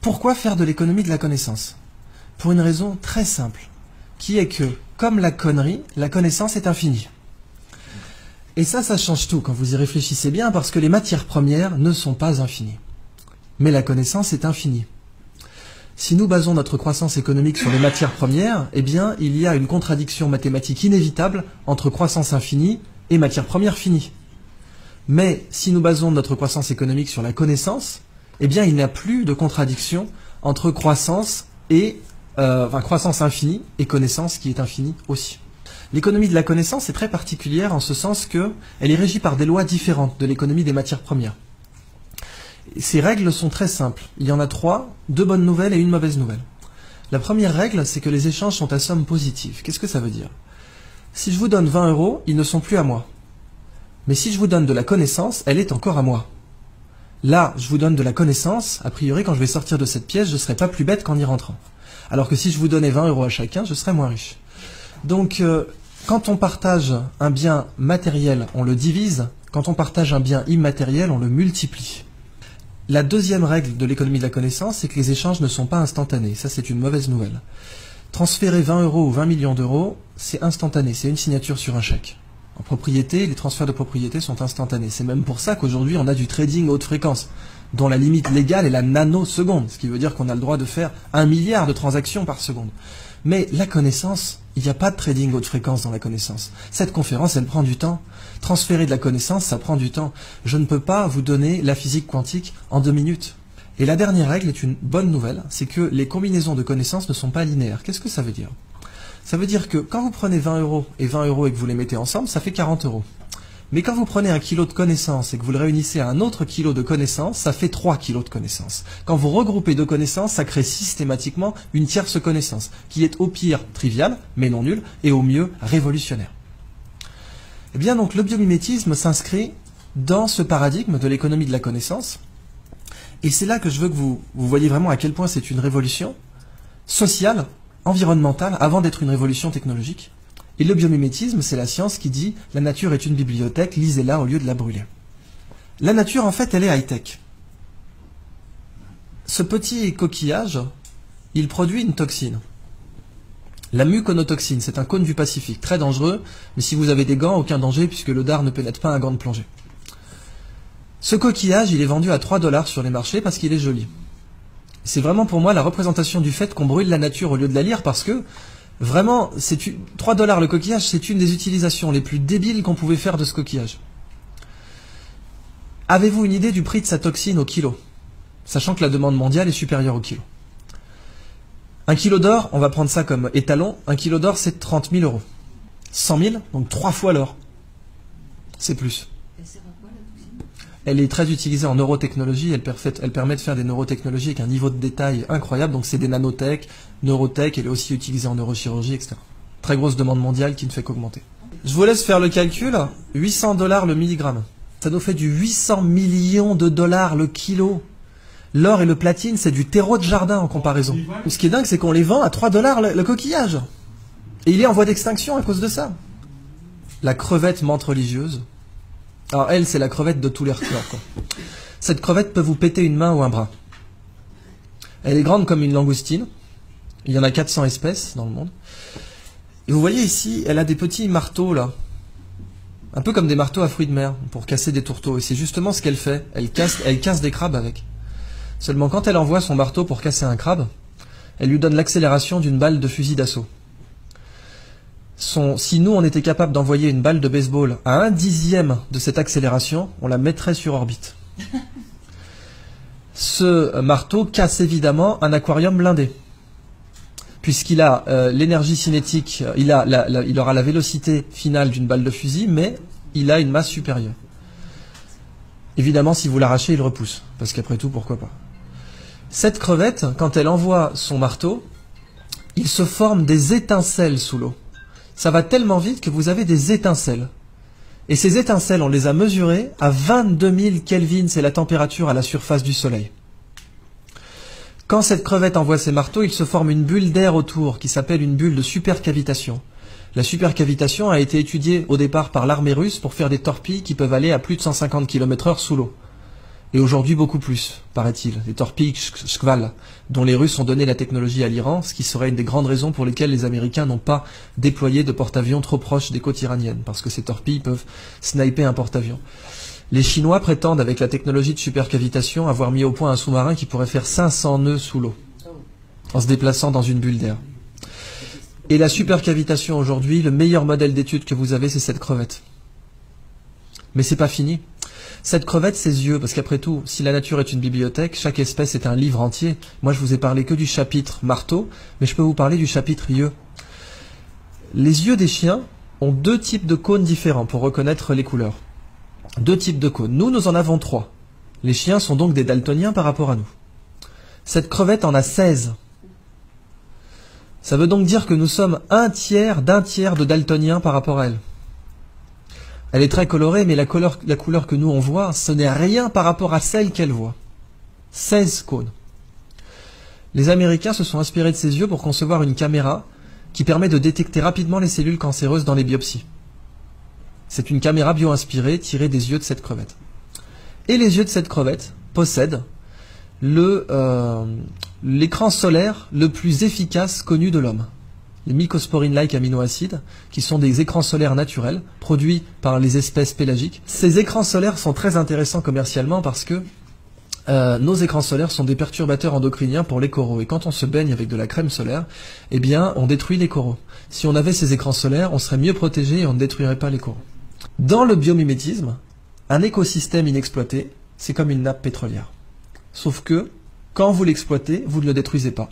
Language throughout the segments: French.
Pourquoi faire de l'économie de la connaissance? Pour une raison très simple, qui est que, comme la connerie, la connaissance est infinie. Et ça change tout quand vous y réfléchissez bien, parce que les matières premières ne sont pas infinies. Mais la connaissance est infinie. Si nous basons notre croissance économique sur les matières premières, eh bien, il y a une contradiction mathématique inévitable entre croissance infinie et matières premières finies. Mais si nous basons notre croissance économique sur la connaissance, eh bien, il n'y a plus de contradiction entre croissance et croissance infinie et connaissance qui est infinie aussi. L'économie de la connaissance est très particulière en ce sens qu'elle est régie par des lois différentes de l'économie des matières premières. Ces règles sont très simples. Il y en a 3, 2 bonnes nouvelles et une mauvaise nouvelle. La première règle, c'est que les échanges sont à somme positive. Qu'est-ce que ça veut dire? Si je vous donne 20 €, ils ne sont plus à moi. Mais si je vous donne de la connaissance, elle est encore à moi. Là, je vous donne de la connaissance, a priori, quand je vais sortir de cette pièce, je ne serai pas plus bête qu'en y rentrant. Alors que si je vous donnais 20 € à chacun, je serais moins riche. Donc, quand on partage un bien matériel, on le divise. Quand on partage un bien immatériel, on le multiplie. La deuxième règle de l'économie de la connaissance, c'est que les échanges ne sont pas instantanés. Ça, c'est une mauvaise nouvelle. Transférer 20 € ou 20 millions d'euros, c'est instantané. C'est une signature sur un chèque. En propriété, les transferts de propriété sont instantanés. C'est même pour ça qu'aujourd'hui, on a du trading haute fréquence, dont la limite légale est la nanoseconde, ce qui veut dire qu'on a le droit de faire 1 milliard de transactions par seconde. Mais la connaissance, il n'y a pas de trading haute fréquence dans la connaissance. Cette conférence, elle prend du temps. Transférer de la connaissance, ça prend du temps. Je ne peux pas vous donner la physique quantique en 2 minutes. Et la dernière règle est une bonne nouvelle, c'est que les combinaisons de connaissances ne sont pas linéaires. Qu'est-ce que ça veut dire? Ça veut dire que quand vous prenez 20 € et 20 € et que vous les mettez ensemble, ça fait 40 €. Mais quand vous prenez 1 kilo de connaissances et que vous le réunissez à un autre kilo de connaissances, ça fait 3 kilos de connaissances. Quand vous regroupez 2 connaissances, ça crée systématiquement une tierce connaissance, qui est au pire triviale, mais non nulle, et au mieux révolutionnaire. Eh bien donc le biomimétisme s'inscrit dans ce paradigme de l'économie de la connaissance, et c'est là que je veux que vous voyez vraiment à quel point c'est une révolution sociale, environnementale, avant d'être une révolution technologique. Et le biomimétisme, c'est la science qui dit « la nature est une bibliothèque, lisez-la au lieu de la brûler ». La nature, en fait, elle est high-tech. Ce petit coquillage, il produit une toxine. La muconotoxine, c'est un cône du Pacifique, très dangereux, mais si vous avez des gants, aucun danger, puisque le dard ne pénètre pas un gant de plongée. Ce coquillage, il est vendu à 3 $ sur les marchés parce qu'il est joli. C'est vraiment pour moi la représentation du fait qu'on brûle la nature au lieu de la lire, parce que vraiment, 3 $ le coquillage, c'est une des utilisations les plus débiles qu'on pouvait faire de ce coquillage. Avez-vous une idée du prix de sa toxine au kilo? Sachant que la demande mondiale est supérieure au kilo. 1 kilo d'or, on va prendre ça comme étalon, 1 kilo d'or c'est 30 000 €. 100 000, donc 3 fois l'or. C'est plus. Elle est très utilisée en neurotechnologie, elle permet de faire des neurotechnologies avec un niveau de détail incroyable, donc c'est des nanotech, neurotech, elle est aussi utilisée en neurochirurgie, etc. Très grosse demande mondiale qui ne fait qu'augmenter. Je vous laisse faire le calcul, 800 $ le milligramme. Ça nous fait du 800 millions de dollars le kilo. L'or et le platine, c'est du terreau de jardin en comparaison. Ce qui est dingue, c'est qu'on les vend à 3 $ le coquillage. Et il est en voie d'extinction à cause de ça. La crevette menthe religieuse. Alors elle, c'est la crevette de tous les records, quoi. Cette crevette peut vous péter une main ou un bras. Elle est grande comme une langoustine. Il y en a 400 espèces dans le monde. Et vous voyez ici, elle a des petits marteaux là. Un peu comme des marteaux à fruits de mer, pour casser des tourteaux. Et c'est justement ce qu'elle fait. Elle casse des crabes avec. Seulement quand elle envoie son marteau pour casser un crabe, elle lui donne l'accélération d'une balle de fusil d'assaut. Si nous, on était capable d'envoyer une balle de baseball à 1/10 de cette accélération, on la mettrait sur orbite. Ce marteau casse évidemment un aquarium blindé, puisqu'il a l'énergie cinétique, il aura la vélocité finale d'une balle de fusil, mais il a une masse supérieure. Évidemment, si vous l'arrachez, il repousse, parce qu'après tout, pourquoi pas. Cette crevette, quand elle envoie son marteau, il se forme des étincelles sous l'eau. Ça va tellement vite que vous avez des étincelles. Et ces étincelles, on les a mesurées à 22 000 Kelvin, c'est la température à la surface du Soleil. Quand cette crevette envoie ses marteaux, il se forme une bulle d'air autour qui s'appelle une bulle de supercavitation. La supercavitation a été étudiée au départ par l'armée russe pour faire des torpilles qui peuvent aller à plus de 150 km/h sous l'eau. Et aujourd'hui beaucoup plus, paraît-il. Les torpilles Shkval, dont les Russes ont donné la technologie à l'Iran, ce qui serait une des grandes raisons pour lesquelles les Américains n'ont pas déployé de porte-avions trop proches des côtes iraniennes, parce que ces torpilles peuvent sniper un porte-avions. Les Chinois prétendent, avec la technologie de supercavitation, avoir mis au point un sous-marin qui pourrait faire 500 nœuds sous l'eau, en se déplaçant dans une bulle d'air. Et la supercavitation aujourd'hui, le meilleur modèle d'étude que vous avez, c'est cette crevette. Mais c'est pas fini. Cette crevette, ses yeux, parce qu'après tout, si la nature est une bibliothèque, chaque espèce est un livre entier. Moi, je vous ai parlé que du chapitre marteau, mais je peux vous parler du chapitre yeux. Les yeux des chiens ont 2 types de cônes différents pour reconnaître les couleurs. 2 types de cônes. Nous en avons 3. Les chiens sont donc des daltoniens par rapport à nous. Cette crevette en a 16. Ça veut donc dire que nous sommes un tiers d'un tiers de daltoniens par rapport à elle. Elle est très colorée, mais la couleur que nous on voit, ce n'est rien par rapport à celle qu'elle voit. 16 cônes. Les Américains se sont inspirés de ces yeux pour concevoir une caméra qui permet de détecter rapidement les cellules cancéreuses dans les biopsies. C'est une caméra bio-inspirée tirée des yeux de cette crevette. Et les yeux de cette crevette possèdent l'écran solaire le plus efficace connu de l'homme. Les mycosporine-like aminoacides, qui sont des écrans solaires naturels, produits par les espèces pélagiques. Ces écrans solaires sont très intéressants commercialement parce que nos écrans solaires sont des perturbateurs endocriniens pour les coraux. Et quand on se baigne avec de la crème solaire, eh bien, on détruit les coraux. Si on avait ces écrans solaires, on serait mieux protégé et on ne détruirait pas les coraux. Dans le biomimétisme, un écosystème inexploité, c'est comme une nappe pétrolière. Sauf que, quand vous l'exploitez, vous ne le détruisez pas.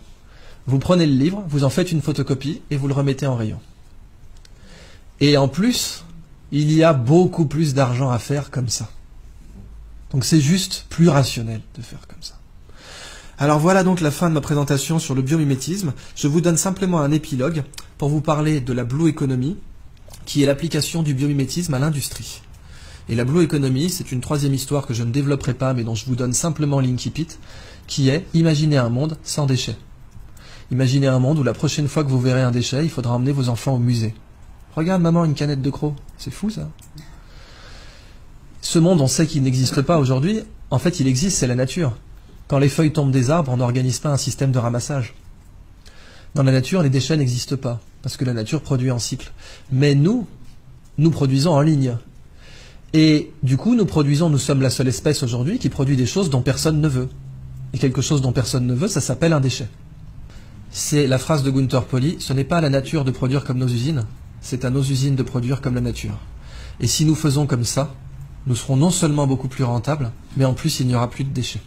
Vous prenez le livre, vous en faites une photocopie et vous le remettez en rayon. Et en plus, il y a beaucoup plus d'argent à faire comme ça. Donc c'est juste plus rationnel de faire comme ça. Alors voilà donc la fin de ma présentation sur le biomimétisme. Je vous donne simplement un épilogue pour vous parler de la Blue Economy, qui est l'application du biomimétisme à l'industrie. Et la Blue Economy, c'est une 3e histoire que je ne développerai pas, mais dont je vous donne simplement l'incipit, qui est imaginer un monde sans déchets. Imaginez un monde où la prochaine fois que vous verrez un déchet, il faudra emmener vos enfants au musée. Regarde maman, une canette de croc. C'est fou ça. Ce monde, on sait qu'il n'existe pas aujourd'hui. En fait, il existe, c'est la nature. Quand les feuilles tombent des arbres, on n'organise pas un système de ramassage. Dans la nature, les déchets n'existent pas, parce que la nature produit en cycle. Mais nous produisons en ligne. Et du coup, nous sommes la seule espèce aujourd'hui qui produit des choses dont personne ne veut. Et quelque chose dont personne ne veut, ça s'appelle un déchet. C'est la phrase de Gunther Pauli, ce n'est pas à la nature de produire comme nos usines, c'est à nos usines de produire comme la nature. Et si nous faisons comme ça, nous serons non seulement beaucoup plus rentables, mais en plus il n'y aura plus de déchets.